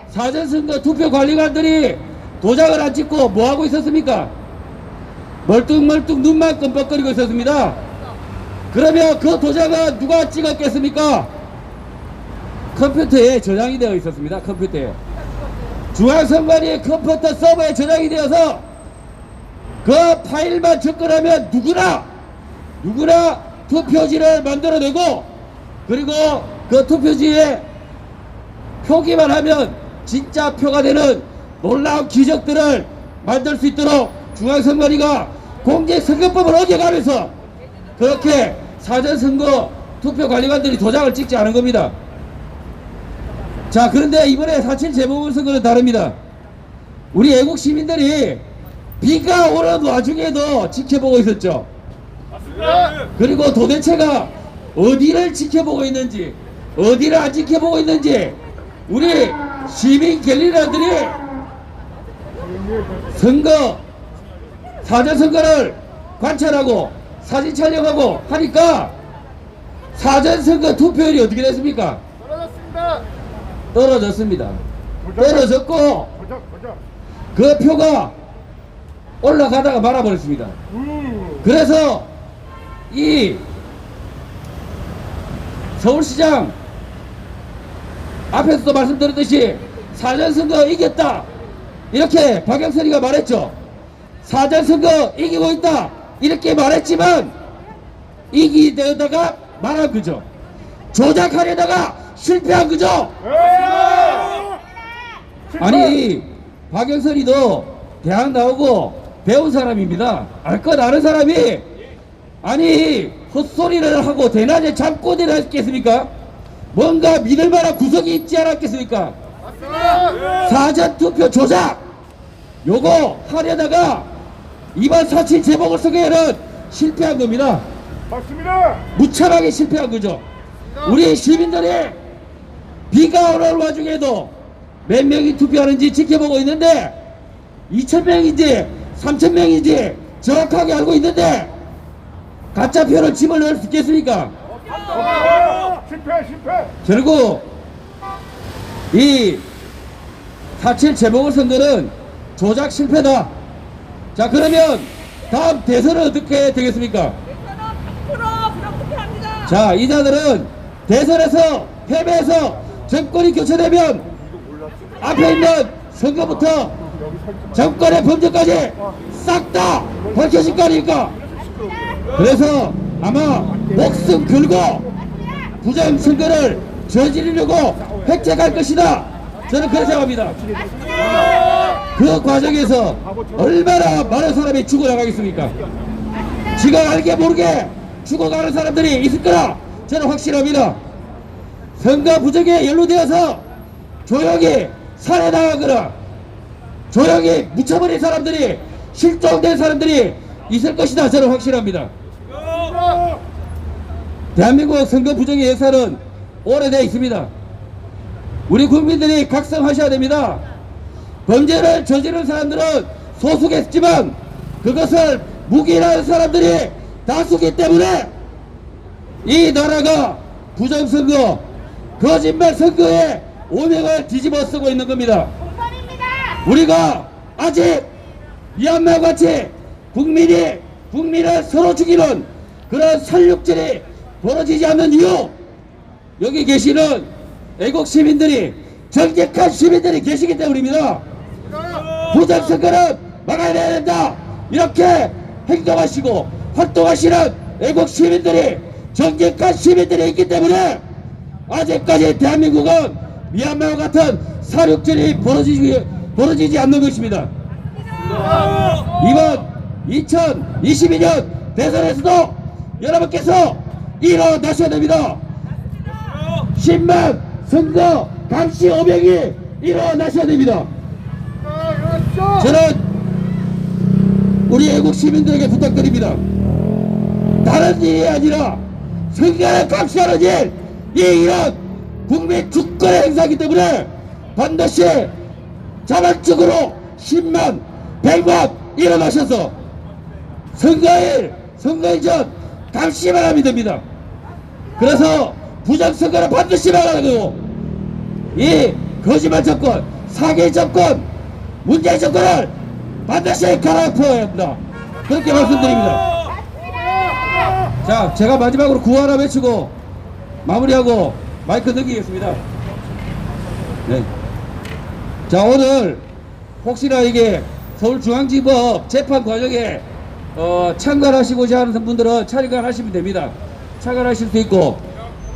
C: 사전선거 투표관리관들이 도장을 안 찍고 뭐 하고 있었습니까? 멀뚱멀뚱 눈만 끔뻑거리고 있었습니다. 그러면 그 도장은 누가 찍었겠습니까? 컴퓨터에 저장이 되어 있었습니다. 컴퓨터에. 중앙선관위 컴퓨터 서버에 저장이 되어서 그 파일만 접근하면 누구나 투표지를 만들어내고 그리고 그 투표지에 표기만 하면 진짜 표가 되는 놀라운 기적들을 만들 수 있도록 중앙선관위가 공직선거법을 어겨가면서 그렇게 사전선거 투표관리관들이 도장을 찍지 않은 겁니다. 자, 그런데 이번에 4.7 재보궐선거는 다릅니다. 우리 애국 시민들이 비가 오는 와중에도 지켜보고 있었죠. 그리고 도대체가 어디를 지켜보고 있는지, 어디를 안 지켜보고 있는지 우리 시민 갤리라들이 선거, 사전선거를 관찰하고 사진 촬영하고 하니까 사전선거 투표율이 어떻게 됐습니까? 떨어졌습니다. 떨어졌고 그 표가 올라가다가 말아버렸습니다. 그래서 이 서울시장 앞에서도 말씀드렸듯이 사전선거 이겼다 이렇게 박영선이가 말했죠. 사전선거 이기고 있다 이렇게 말했지만 이기려다가 말한 거죠. 조작하려다가 실패한 거죠. 아니 박영선이도 대학 나오고 배운 사람입니다. 알 것 아는 사람이 아니 헛소리를 하고 대낮에 잠꼬대를 했겠습니까? 뭔가 믿을 만한 구석이 있지 않았겠습니까? 사전투표 조작 요거 하려다가 이번 4.7 재보궐선거에는 실패한 겁니다.
F: 맞습니다.
C: 무참하게 실패한 거죠. 우리 시민들이 비가 오는 와중에도 몇 명이 투표하는지 지켜보고 있는데 2,000명인지 3,000명인지 정확하게 알고 있는데 가짜표를 집어 넣을 수 있겠습니까?
F: 실패.
C: 결국 이 4.7 재보궐선거는 조작 실패다. 자, 그러면 다음 대선은 어떻게 되겠습니까? 자, 이자들은 대선에서 패배해서 정권이 교체되면 앞에 있는 선거부터 정권의 범죄까지 싹 다 밝혀질 거 아닙니까? 그래서 아마 목숨 걸고 부정선거를 저지르려고 획책할 것이다. 저는 그렇게 생각합니다. 그 과정에서 얼마나 많은 사람이 죽어나가겠습니까? 지가 알게 모르게 죽어가는 사람들이 있을 거라 저는 확실합니다. 선거 부정에 연루되어서 조용히 살해당하거나 조용히 묻혀버린 사람들이 실종된 사람들이 있을 것이다. 저는 확실합니다. 대한민국 선거 부정의 역사는 오래되어 있습니다. 우리 국민들이 각성하셔야 됩니다. 범죄를 저지른 사람들은 소수겠지만 그것을 묵인하는 사람들이 다수기 때문에 이 나라가 부정선거, 거짓말 선거에 오명을 뒤집어 쓰고 있는 겁니다. 우리가 아직 미얀마 같이 국민을 서로 죽이는 그런 살육질이 벌어지지 않는 이유, 여기 계시는 애국 시민들이, 정직한 시민들이 계시기 때문입니다. 부정선거는 막아야 된다 이렇게 행동하시고 활동하시는 애국 시민들이, 정직한 시민들이 있기 때문에 아직까지 대한민국은 미얀마와 같은 살육질이 벌어지지 않는 것입니다. 이번 2022년 대선에서도 여러분께서 일어나셔야 됩니다. 10만 선거 감시 어명이 일어나셔야 됩니다. 저는 우리 애국 시민들에게 부탁드립니다. 다른 일이 아니라 선거를 감시하는 일, 이 일은 국민 주권의 행사이기 때문에 반드시 자발적으로 10만, 100만 일어나셔서 선거일, 선거일 전 감시만 하면 됩니다. 그래서 부정선거를 반드시 막아야 되고 이 거짓말 정권, 사기 정권, 문재인 정권을 반드시 갈아엎어야 합니다. 그렇게 말씀드립니다. 자, 제가 마지막으로 구호 하나 외치고 마무리하고 마이크 넘기겠습니다. 네. 자, 오늘 혹시나 이게 서울중앙지법 재판 과정에 참관하시고자 하는 분들은 참관하시면 됩니다. 참관하실 수 있고,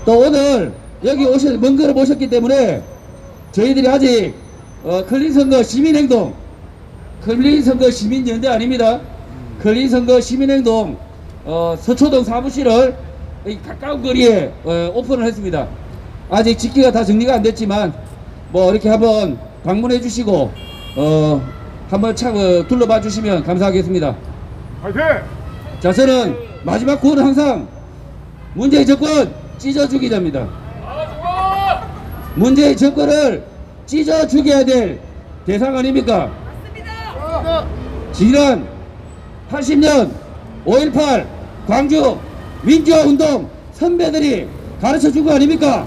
C: 또 오늘 여기 먼 걸음 오셨기 때문에 저희들이 아직 클린선거 시민행동, 클린선거 시민연대 아닙니다. 클린선거 시민행동 서초동 사무실을 가까운 거리에 오픈을 했습니다. 아직 집기가 다 정리가 안 됐지만 뭐 이렇게 한번 방문해 주시고 한번 둘러봐 주시면 감사하겠습니다.
F: 파이팅!
C: 자, 저는 마지막 구호는 항상 문재인 정권 찢어 죽이자입니다. 문재인 정권을 찢어 죽여야 될 대상 아닙니까? 지난 80년 5.18 광주 민주화 운동 선배들이 가르쳐 준 거 아닙니까?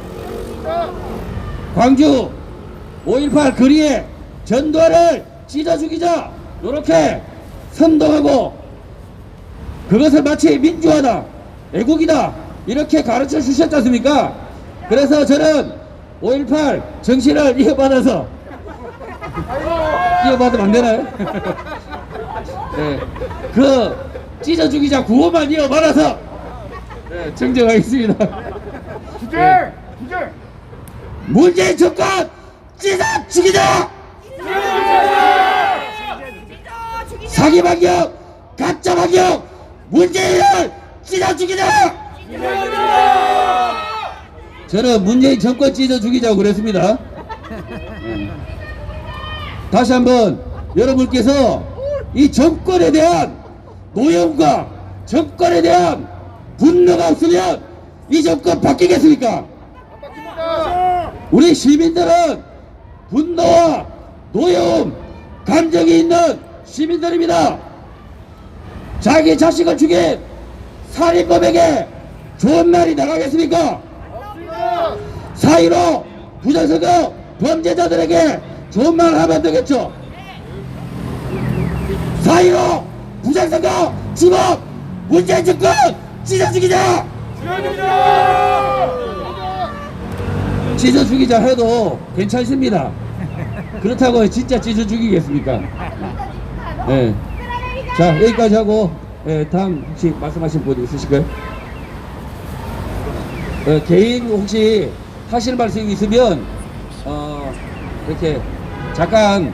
C: 광주 5.18 거리에 전두환을 찢어 죽이자, 이렇게 선동하고 그것을 마치 민주화다, 애국이다 이렇게 가르쳐 주셨지 않습니까? 그래서 저는 5.18 정신을 이어받아서, 이어받으면 안 되나요? 네, 그 찢어 죽이자 구호만 이어받아서 네, 정정하겠습니다.
F: 투쟁! 투쟁!
C: 문재인 정권 찢어 죽이자! 사기 방역, 가짜 방역, 문재인을 찢어 죽이자! 저는 문재인 정권 찢어 죽이자고 그랬습니다. 다시 한번 여러분께서 이 정권에 대한 노여움과 정권에 대한 분노가 없으면 이 정권 바뀌겠습니까? 우리 시민들은 분노와 노여움, 감정이 있는 시민들입니다. 자기 자식을 죽인 살인범에게 좋은 말이 나가겠습니까? 4.15 부정선거 범죄자들에게 좋은 말 하면 되겠죠? 4.15 부정선거 지법 문재인 정권 찢어 죽이자! 찢어 죽이자 해도 괜찮습니다. 그렇다고 진짜 찢어 죽이겠습니까? 네. 자, 여기까지 하고 다음 혹시 말씀하실 분 있으실까요? 개인 혹시 하실 말씀이 있으면 이렇게 잠깐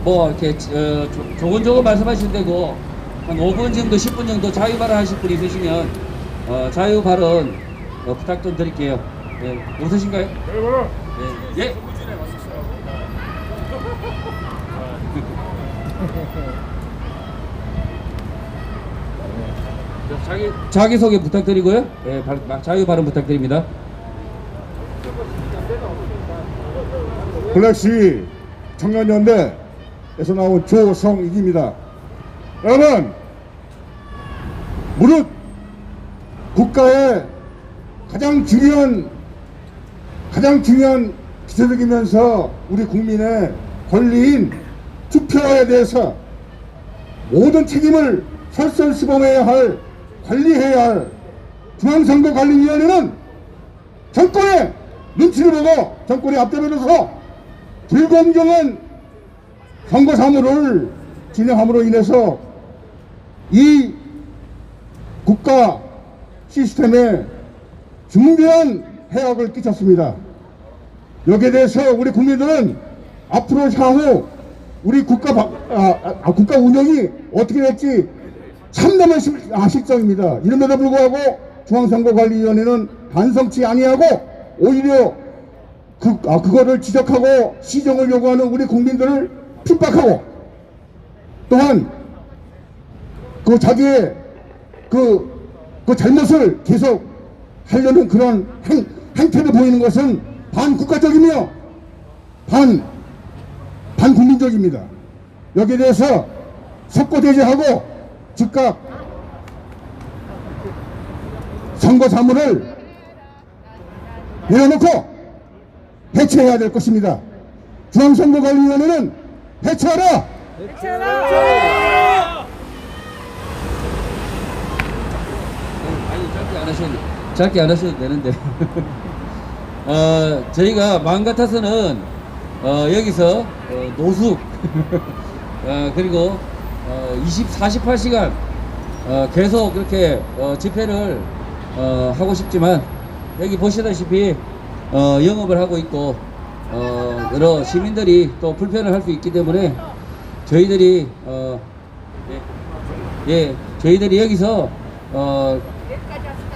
C: 뭐 이렇게 조곤조곤 말씀하시면 되고, 한 5분 정도 10분 정도 자유 발언 하실 분 있으시면 자유 발언 부탁 좀 드릴게요. 네, 없으신가요? 네. 예. 자기 소개 부탁드리고요. 네, 자유 발언 부탁드립니다.
F: 블랙시 청년연대에서 나온 조성익입니다. 여러분, 무릇 국가의 가장 중요한 기초적이면서 우리 국민의 권리인 투표에 대해서 모든 책임을 설설시범해야 할, 관리해야 할 중앙선거관리위원회는 정권의 눈치를 보고 정권의 앞대면에서 불공정한 선거 사무를 진행함으로 인해서 이 국가 시스템에 중대한 해악을 끼쳤습니다. 여기에 대해서 우리 국민들은 앞으로 향후 우리 국가 운영이 어떻게 될지 참담한 실정입니다. 이름에도 불구하고 중앙선거관리위원회는 반성치 아니하고 오히려 그거를 지적하고 시정을 요구하는 우리 국민들을 핍박하고, 또한 그 자기의 그 잘못을 계속 하려는 그런 행태를 보이는 것은 반국가적이며 반국민적입니다. 여기에 대해서 석고대죄하고 즉각 선거 사무를 내려놓고 해체해야 될 것입니다. 중앙선거관리위원회는 해체하라!
C: 짧게 안 하셔도 되는데 저희가 마음 같아서는 여기서 노숙 그리고 48시간 계속 그렇게 집회를 하고 싶지만 여기 보시다시피 영업을 하고 있고 여러 시민들이 또 불편을 할 수 있기 때문에 저희들이 저희들이 여기서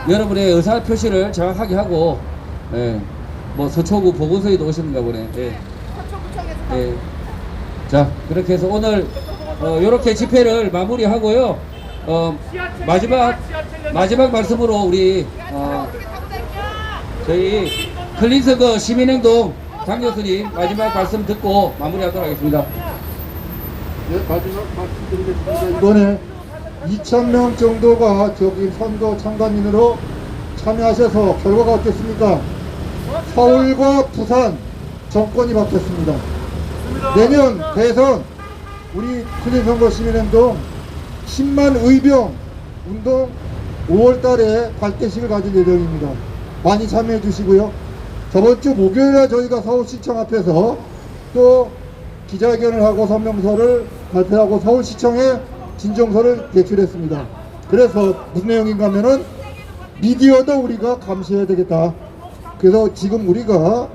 C: 여러분의 의사 표시를 정확하게 하고 뭐 서초구 보건소에도 오셨는가 보네. 자, 그렇게 해서 오늘 이렇게 집회를 마무리하고요. 마지막 말씀으로 우리 저희 클린서거 시민행동 장 교수님 마지막 말씀 듣고 마무리하도록 하겠습니다.
E: 네, 마지막 말씀드리겠습니다. 이번에 2,000명 정도가 저기 선거 참관인으로 참여하셔서 결과가 어땠습니까? 서울과 부산 정권이 바뀌었습니다. 내년 대선 우리 클린선거 시민행동 10만 의병 운동 5월 달에 발대식을 가질 예정입니다. 많이 참여해 주시고요. 저번 주 목요일에 저희가 서울시청 앞에서 또 기자회견을 하고 성명서를 발표하고 서울시청에 진정서를 제출했습니다. 그래서 무슨 내용인가 하면은 미디어도 우리가 감시해야 되겠다. 그래서 지금 우리가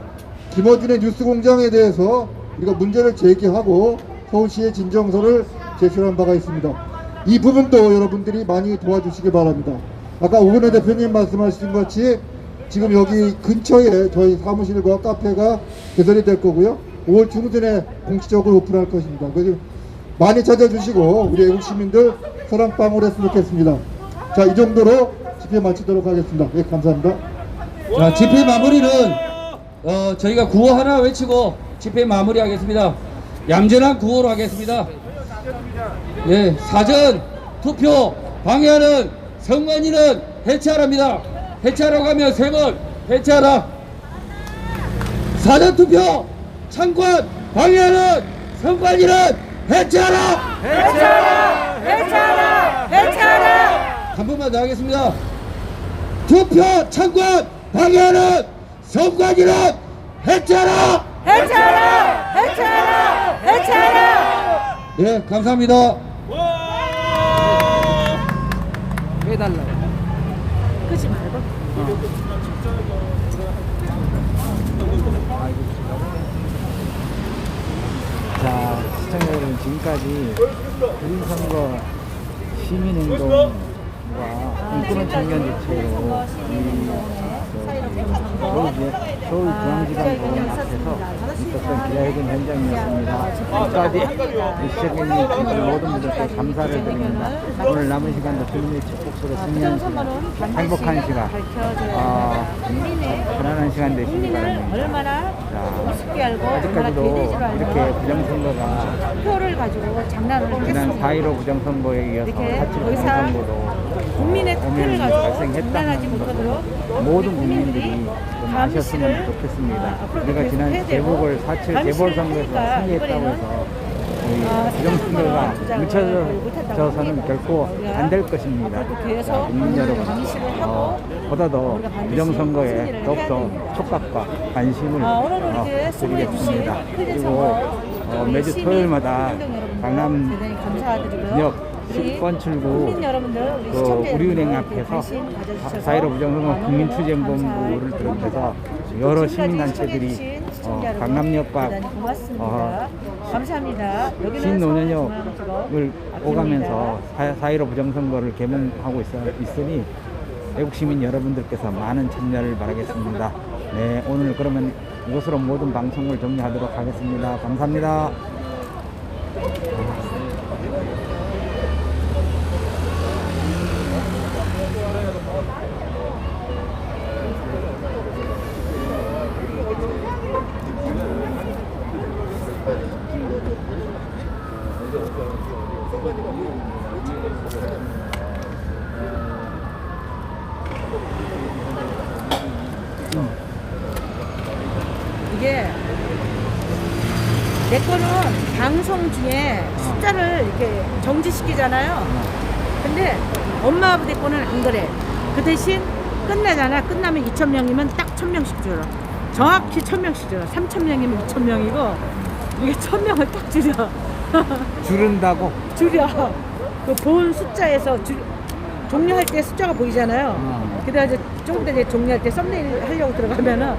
E: 김어준의 뉴스공장에 대해서 우리가 문제를 제기하고 서울시에 진정서를 제출한 바가 있습니다. 이 부분도 여러분들이 많이 도와주시기 바랍니다. 아까 오근혜 대표님 말씀하신 것 같이 지금 여기 근처에 저희 사무실과 카페가 개설이 될 거고요. 5월 중순에 공식적으로 오픈할 것입니다. 그래서 많이 찾아주시고 우리 애국 시민들 사랑방울 했으면 좋겠습니다. 자, 이 정도로 집회 마치도록 하겠습니다. 예, 감사합니다.
C: 자, 집회 마무리는 저희가 구호 하나 외치고 집회 마무리하겠습니다. 얌전한 구호로 하겠습니다. 예, 사전 투표 방해하는 선관위는 해체하랍니다. 해체하라고 하면 3번 해체하라. 사전 투표 참관 방해하는 선관위는 해체하라.
A: 해체하라! 해체하라! 해체하라!
C: 한 번만 더 하겠습니다. 투표 참관 방해하는 선관위는 해체하라.
A: 해체하라! 해체하라! 해체하라!
C: 예, 감사합니다.
A: 끄지 말고.
I: 자, 시청자 여러분, 지금까지 그린선거 시민행동과 인권은 청년 주체로 서울중앙지방법원 앞에서 있었던 기자회견 현장이었습니다. 끝까지 시청해주신 모든 분들께 감사를 드립니다. 오늘 남은 시간도 국민의 축복으로 승리하는 시간, 행복한 시간, 편안한 시간 되시기 바랍니다.
A: 얼마나 쉽게 알고
I: 아직까지도 이렇게 부정선거가
A: 표를 가지고 장난을
I: 지난
A: 했습니다.
I: 4.15 부정선거에 이어서
A: 이렇게
I: 4.7
A: 더 이상
I: 부정선거도
A: 국민의 투표를 가지고
I: 발생했다는
A: 장난하지 못하도록
I: 모든 국민들이 좀 아셨으면 좋겠습니다. 우리가 지난 재보궐 4.7 재보궐선거에서 승리했다고 해서 부정선거가 묻혀져서는 결코 안 될 것입니다. 자, 국민 여러분, 보다 더 부정선거에 더욱더 촉각과 관심을 드리겠습니다. 그리고 매주 토요일마다 강남
A: 대단히 감사드리고요.
I: 역 10번 출구
A: 국민 여러분들, 우리
I: 우리은행 앞에서 4.15 부정선거 국민투쟁본부를 비롯해서 여러 시민단체들이 강남역과
A: 감사합니다.
I: 신논현역을 오가면서 4.15 부정선거를 개몽하고 있으니 애국시민 여러분들께서 많은 참여를 바라겠습니다. 네, 오늘 그러면 이것으로 모든 방송을 종료하도록 하겠습니다. 감사합니다.
A: 이게 내 거는 방송 중에 숫자를 이렇게 정지시키잖아요. 근데 엄마 아버지 거는 안 그래. 그 대신 끝나잖아. 끝나면 2,000명이면 딱 1,000명씩 줄어. 정확히 1,000명씩 줄어. 3,000명이면 2,000명이고 이게 1,000명을 딱 줄여.
I: 줄은다고?
A: 줄여. 그 본 숫자에서 종료할 때 숫자가 보이잖아요. 그래가지고 조금 이제 종료할 때 썸네일 하려고 들어가면은